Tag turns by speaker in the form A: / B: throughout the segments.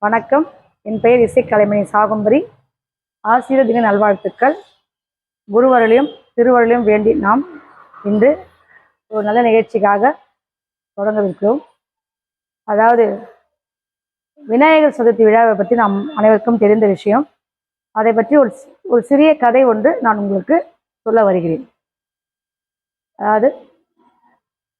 A: வணக்கம். என் பெயர் இசை கலைமணி சாகும்பரி. ஆசிரியர் தின நல்வாழ்த்துக்கள். குருவருளையும் திருவருளையும் வேண்டி நாம் இன்று ஒரு நல்ல நிகழ்ச்சிக்காக தொடங்கவிருக்கிறோம். அதாவது விநாயகர் சதுர்த்தி விழாவை பற்றி நாம் அனைவருக்கும் தெரிந்த விஷயம். அதை பற்றி ஒரு சிறிய கதை ஒன்று நான் உங்களுக்கு சொல்ல வருகிறேன். அதாவது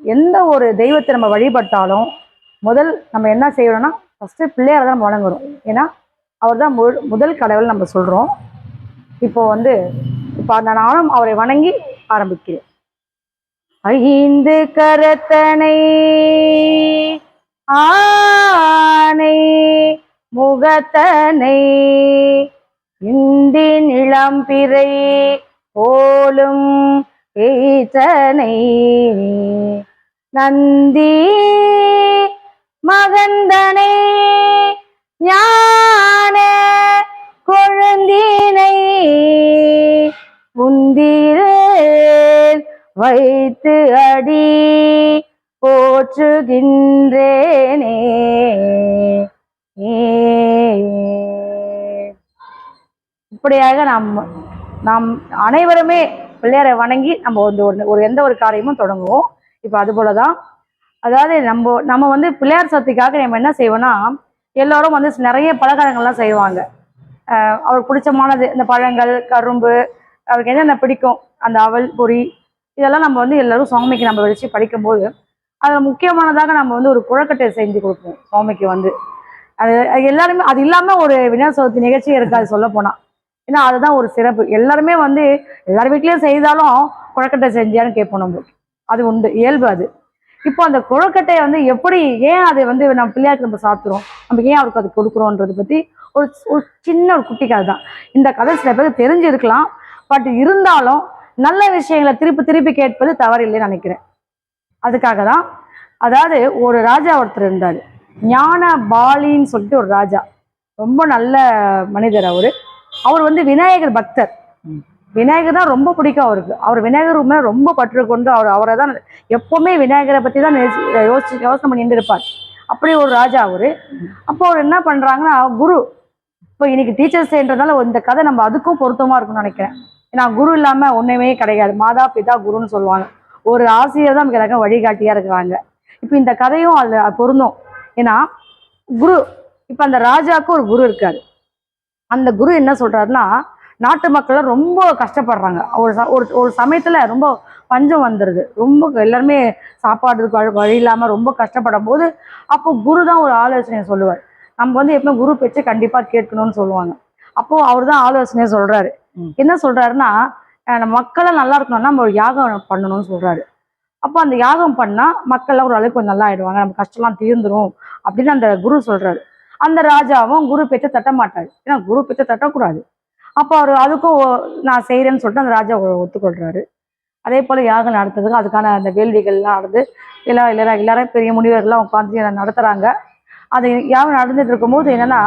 A: எந்த ஒரு தெய்வத்தை நம்ம வழிபட்டாலும் முதல் நம்ம என்ன செய்யணும்னா ஃபஸ்ட்டு பிள்ளையாரை தான் நம்ம வணங்குறோம். ஏன்னா அவர் தான் முதல் கடவுள் நம்ம சொல்கிறோம். இப்போ நானும் அவரை வணங்கி ஆரம்பிக்கிறேன். ஐந்து கரத்தனை ஆனை முகத்தனை இந்தி நிளம்பிறை போலும் பேச்சனை நந்தி மகந்தனை ஞான கொழுந்தினை முந்தியில் வைத்து அடி போற்றுகின்றேனே. இப்படியாக நாம் அனைவருமே பிள்ளையாரை வணங்கி நம்ம ஒரு எந்த ஒரு காரியமும் தொடங்குவோம். இப்போ அது போலதான், அதாவது நம்ம பிள்ளையார் சதுர்த்திக்காக நம்ம என்ன செய்வோம்னா, எல்லோரும் நிறைய பலகாரங்கள்லாம் செய்வாங்க. அவருக்கு பிடிச்சமானது இந்த பழங்கள், கரும்பு, அவருக்கு என்னென்ன பிடிக்கும், அந்த அவல் பொரி, இதெல்லாம் நம்ம எல்லாரும் சுவாமிக்கு நம்ம வச்சு படிக்கும்போது அதில் முக்கியமானதாக நம்ம ஒரு குழக்கட்டை செஞ்சு கொடுப்போம் சுவாமிக்கு. அது எல்லாருமே அது இல்லாமல் ஒரு விநாயகர் சதுர்த்தி நிகழ்ச்சியே இருக்காது சொல்ல போனால். ஏன்னா அதுதான் ஒரு சிறப்பு. எல்லாருமே எல்லார் வீட்லேயும் செய்தாலும் குழக்கட்டை செஞ்சியான்னு கேட்போம் நம்ம. அது உண்டு, இயல்பு அது. இப்போ அந்த குழக்கட்டையை எப்படி ஏன் அதை நம்ம பிள்ளையாருக்கு நம்ம சாப்பிட்றோம், நம்ம ஏன் அவருக்கு அது கொடுக்குறோன்றதை பற்றி ஒரு சின்ன ஒரு குட்டி கதை தான். இந்த கதை சில பேருக்கு தெரிஞ்சிருக்கலாம், பட் இருந்தாலும் நல்ல விஷயங்களை திருப்பி கேட்பது தவறில்லைன்னு நினைக்கிறேன். அதுக்காக தான். அதாவது ஒரு ராஜா ஒருத்தர் இருந்தார், ஞான பாலின்னு சொல்லிட்டு ஒரு ராஜா. ரொம்ப நல்ல மனிதர் அவர் விநாயகர் பக்தர். விநாயகர் தான் ரொம்ப பிடிக்கும் அவருக்கு. அவர் விநாயகர் மேலே ரொம்ப பற்று கொண்டு அவரை தான் எப்போவுமே விநாயகரை பற்றி தான் யோசனை பண்ணிட்டு இருப்பார். அப்படி ஒரு ராஜா அப்போ அவர் என்ன பண்ணுறாங்கன்னா, குரு இப்போ இன்னைக்கு டீச்சர்ஸ் டேன்றதால இந்த கதை நம்ம அதுக்கும் பொருத்தமாக இருக்கும்னு நினைக்கிறேன். ஏன்னா குரு இல்லாமல் ஒன்றுமே கிடையாது. மாதா பிதா குருன்னு சொல்லுவாங்க. ஒரு ஆசிரியர் தான் நமக்கு எல்லாருக்கும் வழிகாட்டியாக இருக்கிறாங்க. இப்போ இந்த கதையும் அதில் பொருந்தும். ஏன்னா குரு, இப்போ அந்த ராஜாவுக்கு ஒரு குரு இருக்காரு. அந்த குரு என்ன சொல்கிறாருன்னா, நாட்டு மக்கள் ரொம்ப கஷ்டப்படுறாங்க. ஒரு சமயத்தில் ரொம்ப பஞ்சம் வந்துடுது. ரொம்ப எல்லாருமே சாப்பாடுக்கு வழி இல்லாமல் ரொம்ப கஷ்டப்படும் போது அப்போ குரு தான் ஒரு ஆலோசனையை சொல்லுவார். நம்ம எப்பவுமே குரு பேச்சு கண்டிப்பாக கேட்கணும்னு சொல்லுவாங்க. அப்போது அவர் தான் ஆலோசனையை சொல்கிறாரு. என்ன சொல்கிறாருன்னா, நம்ம மக்களை நல்லா இருக்கணும்னா நம்ம ஒரு யாகம் பண்ணணும்னு சொல்கிறாரு. அப்போ அந்த யாகம் பண்ணால் மக்கள்லாம் ஒரு அளவுக்கு நல்லா ஆயிடுவாங்க, நம்ம கஷ்டம்லாம் தீர்ந்துடும் அப்படின்னு அந்த குரு சொல்கிறாரு. அந்த ராஜாவும் குரு பேச்சை தட்ட மாட்டார். ஏன்னா குரு பேச்சை தட்டக்கூடாது. அப்போ அவர் அதுக்கும் நான் செய்கிறேன்னு சொல்லிட்டு அந்த ராஜா ஒத்துக்கொள்கிறாரு. அதே போல் யாகம் நடத்துறதுக்கு அதுக்கான அந்த வேள்விகள்லாம் நடந்து எல்லாரும் பெரிய முனிவர்கள்லாம் உட்காந்து நடத்துகிறாங்க. அது யாகம் நடந்துட்டு இருக்கும்போது என்னென்னா,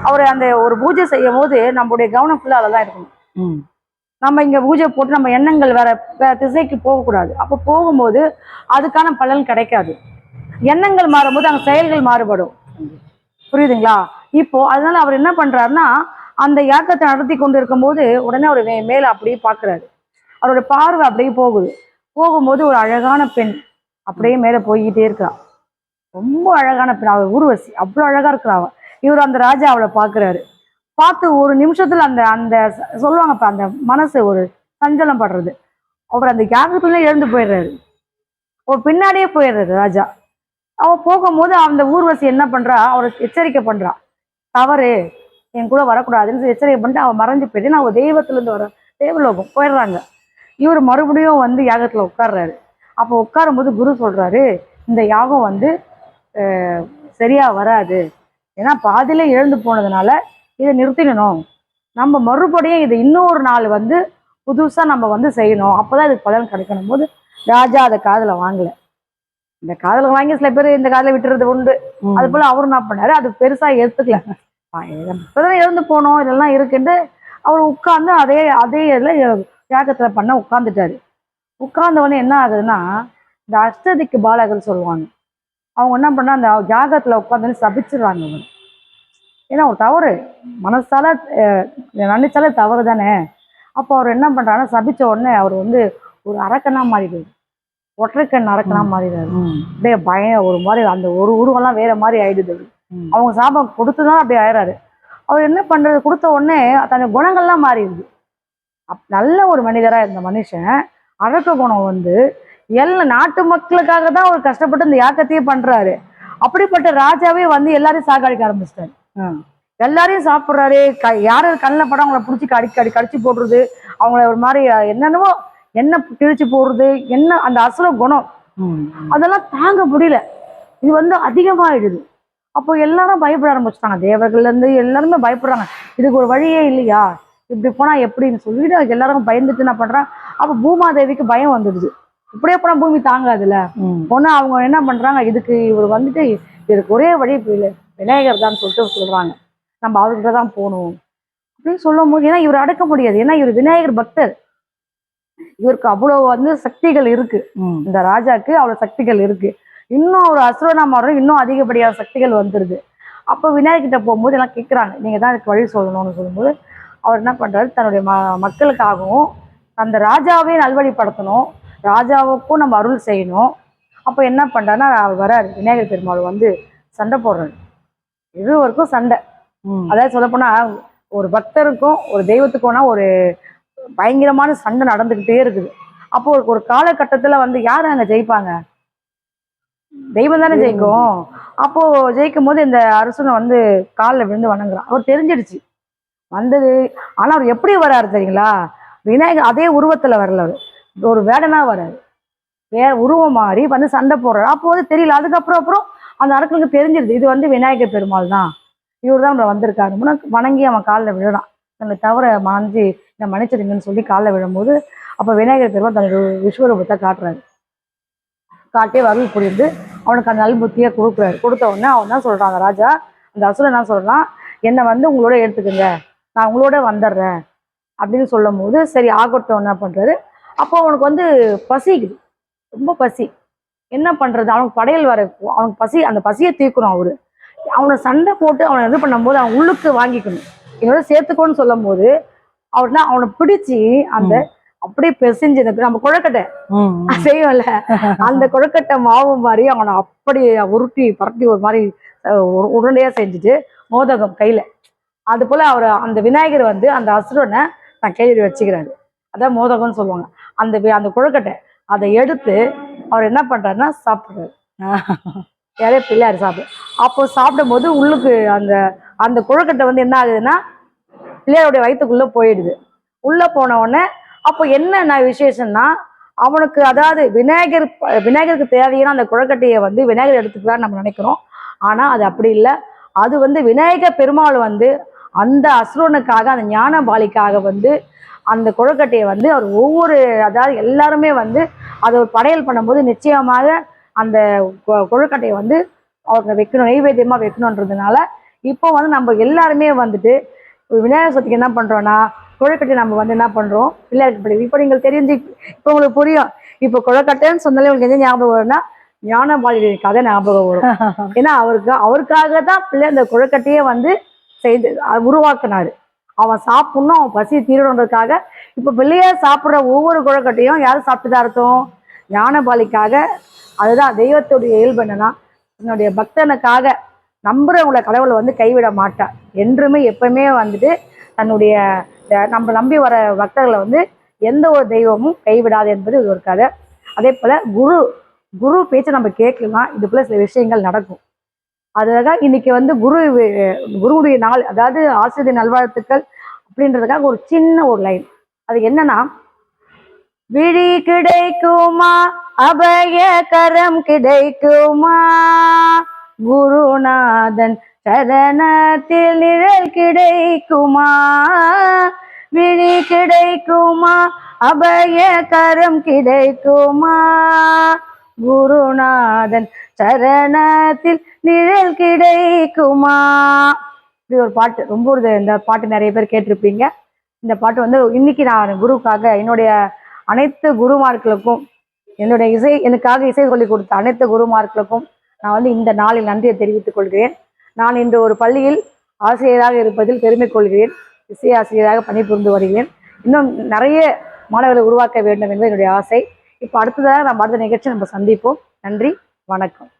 A: அவர் அந்த ஒரு பூஜை செய்யும் போது நம்மளுடைய கவனம் ஃபுல்லாக அதில் தான் இருக்கணும். நம்ம இங்கே பூஜை போட்டு நம்ம எண்ணங்கள் வேற திசைக்கு போகக்கூடாது. அப்போ போகும்போது அதுக்கான பலன் கிடைக்காது. எண்ணங்கள் மாறும்போது அங்கே செயல்கள் மாறுபடும். புரியுதுங்களா? இப்போ அதனால அவர் என்ன பண்ணுறாருன்னா, அந்த யாக்கத்தை நடத்தி கொண்டு இருக்கும்போது உடனே அவர் மேலே அப்படியே பார்க்குறாரு. அவரோட பார்வை அப்படியே போகும்போது ஒரு அழகான பெண் அப்படியே மேலே போய்கிட்டே இருக்கிறான். ரொம்ப அழகான பெண், அவள் ஊர்வசி, அவ்வளோ அழகாக இருக்கிறான். இவர் அந்த ராஜா அவளை பார்க்குறாரு. பார்த்து ஒரு நிமிஷத்துல அந்த அந்த சொல்லுவாங்கப்பா, அந்த மனசு ஒரு சஞ்சலம் படுறது. அவர் அந்த யாகத்துல எழுந்து போயிடுறாரு. அவர் பின்னாடியே போயிடுறாரு ராஜா. அவள் போகும்போது அந்த ஊர்வசி என்ன பண்றா, அவருக்கு எச்சரிக்கை பண்றா, தவறு, என் கூட வரக்கூடாதுன்னு எச்சரிக்கை பண்ணிட்டு அவள் மறைஞ்சு போயிட்டு அவள் தெய்வத்திலேருந்து வர தேவலோகம் போயிடுறாங்க. இவர் மறுபடியும் யாகத்துல உட்கார்றாரு. அப்போ உட்காரும் போது குரு சொல்றாரு, இந்த யாகம் சரியா வராது. ஏன்னா பாதியில இழந்து போனதுனால இதை நிறுத்திடணும். நம்ம மறுபடியும் இதை இன்னொரு நாள் புதுசா நம்ம செய்யணும். அப்போதான் இதுக்கு பலன் கிடைக்கணும் போது ராஜா அதை காதுல வாங்கல. இந்த காதல வாங்கி சில பேர் இந்த காதல விட்டுறது உண்டு. அது போல அவரும் என்ன பண்ணாரு, அது பெருசா எடுத்துக்கல. இப்பதான் இழந்து போனோம், இதெல்லாம் இருக்குன்னு அவர் உட்கார்ந்து அதே இதுல தியாகத்துல பண்ண உட்கார்ந்துட்டாரு. உட்கார்ந்தவொடனே என்ன ஆகுதுன்னா, இந்த அஷ்டதிக்கு பாலகர் சொல்லுவாங்க, அவங்க என்ன பண்ணா அந்த யாகத்துல உட்காந்து சபிச்சிடுறாங்க. ஏன்னா ஒரு தவறு மனசால நினைச்சாலே தவறு தானே. அப்போ அவர் என்ன பண்றாருன்னா சபிச்ச உடனே அவர் வந்து ஒரு அரக்கனா மாறிடுது, ஒற்றைக்கண் அரக்கனா மாறிடுறாரு. அப்படியே பயம் ஒரு மாதிரி அந்த ஒரு உருவம்லாம் வேற மாதிரி ஆயிடுது. அவங்க சாபம் கொடுத்துதான் அப்படி ஆயிடுறாரு. அவர் என்ன பண்றது, கொடுத்த உடனே தன் குணங்கள்லாம் மாறிடுது. நல்ல ஒரு மனிதரா இருந்த மனுஷன் அரக்க குணம் வந்து நாட்டு மக்களுக்காக தான் அவர் கஷ்டப்பட்டு இந்த யாக்கத்தையே பண்றாரு. அப்படிப்பட்ட ராஜாவே வந்து எல்லாரையும் சாகடிக்க ஆரம்பிச்சிட்டாரு. எல்லாரையும் சாப்பிட்றாரு. யாரு கண்ணில் படம் அவங்கள பிடிச்சி கடிச்சு போடுறது, அவங்கள ஒரு மாதிரி என்னென்னவோ என்ன கிழிச்சு போடுறது, என்ன அந்த அசுர குணம் அதெல்லாம் தாங்க முடியல. இது வந்து அதிகமாயிடுது. அப்போ எல்லாரும் பயப்பட ஆரம்பிச்சிட்டாங்க. தேவர்கள்ல இருந்து எல்லாருமே பயப்படுறாங்க. இதுக்கு ஒரு வழியே இல்லையா, இப்படி போனா எப்படின்னு சொல்லிட்டு எல்லாரும் பயந்துட்டு என்ன பண்றாங்க. அப்ப பூமாதேவிக்கு பயம் வந்துடுது. இப்படியே போனா பூமி தாங்காதுல்ல. போனா அவங்க என்ன பண்றாங்க, இதுக்கு இவர் வந்துட்டு இதுக்கு ஒரே வழி விநாயகர் தான் சொல்லிட்டு சொல்றாங்க. நம்ம அவர்கிட்ட தான் போகணும் அப்படின்னு சொல்லும் போது, ஏன்னா இவர் அடக்க முடியாது. ஏன்னா இவர் விநாயகர் பக்தர். இவருக்கு அவ்வளவு வந்து சக்திகள் இருக்கு. இந்த ராஜாக்கு அவ்வளவு சக்திகள் இருக்கு. இன்னும் ஒரு அசுரனா மாறும், இன்னும் அதிகப்படியான சக்திகள் வந்துருது. அப்போ விநாயகர்கிட்ட போகும்போது எல்லாம் கேட்குறாங்க, நீங்க தான் இதுக்கு வழி சொல்லணும்னு சொல்லும்போது அவர் என்ன பண்றாரு, தன்னுடைய மக்களுக்காகவும் அந்த ராஜாவே நல்வழிப்படுத்தணும், ராஜாவுக்கும் நம்ம அருள் செய்யணும். அப்போ என்ன பண்றாருன்னா அவர் வராரு, விநாயகர் பெருமாள் வந்து சண்டை போடுறாரு. இருவருக்கும் சண்டை. அதாவது சொல்லப்போனா ஒரு பக்தருக்கும் ஒரு தெய்வத்துக்கும்னா ஒரு பயங்கரமான சண்டை நடந்துகிட்டே இருக்குது. அப்போ ஒரு காலகட்டத்துல வந்து யாரு அங்க ஜெயிப்பாங்க, தெய்வம் தானே ஜெயிக்கும். அப்போ ஜெயிக்கும் போது இந்த அரசனை வந்து காலில் விழுந்து வணங்குறான். அவர் தெரிஞ்சிடுச்சு வந்தது. ஆனா அவர் எப்படி வராரு தெரியுங்களா, விநாயகர் அதே உருவத்துல வரல, அவர் ஒரு வேடனா வராரு, வேற உருவம் மாறி வந்து சண்டை போடுறாரு. அப்போ வந்து தெரியல. அதுக்கப்புறம் அந்த அரசனுக்கு தெரிஞ்சிருது, இது வந்து விநாயகர் பெருமாள் தான், இவர் தான் நம்மளை வந்திருக்காரு. வணங்கி அவன் காலில் விழுறான். தன்னை தவிர மறைஞ்சி என்னை மன்னிச்சிடுங்கன்னு சொல்லி காலில் விழும்போது அப்போ விநாயகர் பெருமாள் தன்னுடைய விஸ்வரூபத்தை காட்டுறாரு. காட்டி அருள் புரிந்து அவனுக்கு அந்த நல்புத்தியை கொடுக்குறாரு. கொடுத்த உடனே அவன் தான் சொல்றான், அந்த ராஜா அந்த அசுரன் என்ன சொல்றான், என்னை வந்து உங்களோட எடுத்துக்கோங்க, நான் உங்களோட வந்துடுறேன் அப்படின்னு சொல்லும் போது சரி ஆகட்டும் என்ன பண்றாரு. அப்போ அவனுக்கு வந்து பசிக்குது, ரொம்ப பசி. என்ன பண்றது, அவனுக்கு படையல் வர, அவனுக்கு பசி, அந்த பசியை தீர்க்கணும். அவனை சண்டை போட்டு அவனை இது பண்ணும்போது அவன் உள்ளுக்கு வாங்கிக்கணும், என்னோட சேர்த்துக்கோன்னு சொல்லும் போது அவர்னா அவனை பிடிச்சி அந்த அப்படியே பெசிஞ்சு நம்ம கொழக்கட்டை செய்வோம்ல, அந்த கொழக்கட்டை மாவு மாதிரி அவனை அப்படி உருட்டி பரட்டி ஒரு மாதிரி உருண்டையா செஞ்சுட்டு மோதகம் கையில, அது போல அவர் அந்த விநாயகர் வந்து அந்த அசுரனை நான் கையில் வச்சுக்கிறாரு. அதான் மோதகம்னு சொல்லுவாங்க. அந்த கொழுக்கட்டை அதை எடுத்து அவர் என்ன பண்றாருன்னா சாப்பிடுறாரு. யாரே பிள்ளையார் சாப்பிடு. அப்போ சாப்பிடும் போது உள்ளுக்கு அந்த அந்த கொழுக்கட்டை வந்து என்ன ஆகுதுன்னா பிள்ளையாருடைய வயிற்றுக்குள்ள போயிடுது. உள்ள போன உடனே அப்போ என்ன விசேஷம்னா அவனுக்கு, அதாவது விநாயகருக்கு தேவையான அந்த கொழுக்கட்டையை வந்து விநாயகர் எடுத்துக்கிறான்னு நம்ம நினைக்கிறோம். ஆனா அது அப்படி இல்லை. அது வந்து விநாயகர் பெருமாள் வந்து அந்த அசுரனுக்காக, அந்த ஞான பாலிக்காக வந்து அந்த கொழுக்கட்டையை வந்து அவர் ஒவ்வொரு, அதாவது எல்லாருமே வந்து அதை ஒரு படையல் பண்ணும்போது நிச்சயமாக அந்த கொழுக்கட்டையை வந்து அவங்க வைக்கணும், நெய்வேத்தியமா வைக்கணுன்றதுனால இப்போ வந்து நம்ம எல்லாருமே வந்துட்டு விநாயகர் சதுர்த்திக்கு என்ன பண்றோம்னா கொழுக்கட்டை நம்ம வந்து என்ன பண்றோம், பிள்ளையாருக்கு படி. இப்போ நீங்கள் தெரிஞ்சு இப்போ உங்களுக்கு புரியும். இப்போ கொழுக்கட்டைன்னு சொன்னாலே உங்களுக்கு எந்த ஞாபகம் வரும்னா ஞானபாலியுடைய கதை ஞாபகம் வரும். ஏன்னா அவருக்காக தான் பிள்ளை அந்த கொழுக்கட்டையே வந்து செய்து உருவாக்குனாரு. அவன் சாப்பிடணும், அவன் பசி தீரணுன்றதுக்காக. இப்போ பிள்ளையார் சாப்பிட்ற ஒவ்வொரு கொழுக்கட்டையும் யாரும் சாப்பிட்டுதான் அர்த்தம், ஞானபாலிக்காக. அதுதான் தெய்வத்துடைய இயல்பு. என்னன்னா என்னுடைய பக்தனுக்காக நம்புறவங்களை கடவுளை வந்து கைவிட மாட்டார் என்றுமே. எப்பவுமே வந்துட்டு தன்னுடைய நம்ம நம்பி வர பக்தர்களை வந்து எந்த ஒரு தெய்வமும் கைவிடாது என்பது இது ஒரு கதை. அதே போல குரு பேச்சை நம்ம கேட்கலாம், இது போல சில விஷயங்கள் நடக்கும். அதுக்காக இன்னைக்கு வந்து குருவுடைய நாள், அதாவது ஆசிரியர் நல்வாழ்த்துக்கள் அப்படின்றதுக்காக ஒரு சின்ன ஒரு லைன். அது என்னன்னா, விழி கிடைக்குமா, அபய கரம் கிடைக்குமா, குருநாதன் சரணத்தில் நிழல் கிடைக்குமா, விழி கிடைக்குமா, அபய கரம் கிடைக்குமா, குருநாதன் சரணத்தில் நிழல் கிடைக்குமா. இப்படி ஒரு பாட்டு, ரொம்ப இந்த பாட்டு நிறைய பேர் கேட்டிருப்பீங்க. இந்த பாட்டு வந்து இன்னைக்கு நான் குருவுக்காக, என்னுடைய அனைத்து குருமார்களுக்கும், எனக்காக இசை சொல்லி கொடுத்த அனைத்து குருமார்களுக்கும் நான் வந்து இந்த நாளில் நன்றியை தெரிவித்துக் கொள்கிறேன். நான் இன்று ஒரு பள்ளியில் ஆசிரியராக இருப்பதில் பெருமை கொள்கிறேன். இசை ஆசிரியராக பணிபுரிந்து வருகிறேன். இன்னும் நிறைய மாணவர்களை உருவாக்க வேண்டும் என்பது என்னுடைய ஆசை. இப்போ அடுத்த நிகழ்ச்சி நம்ம சந்திப்போம். நன்றி, வணக்கம்.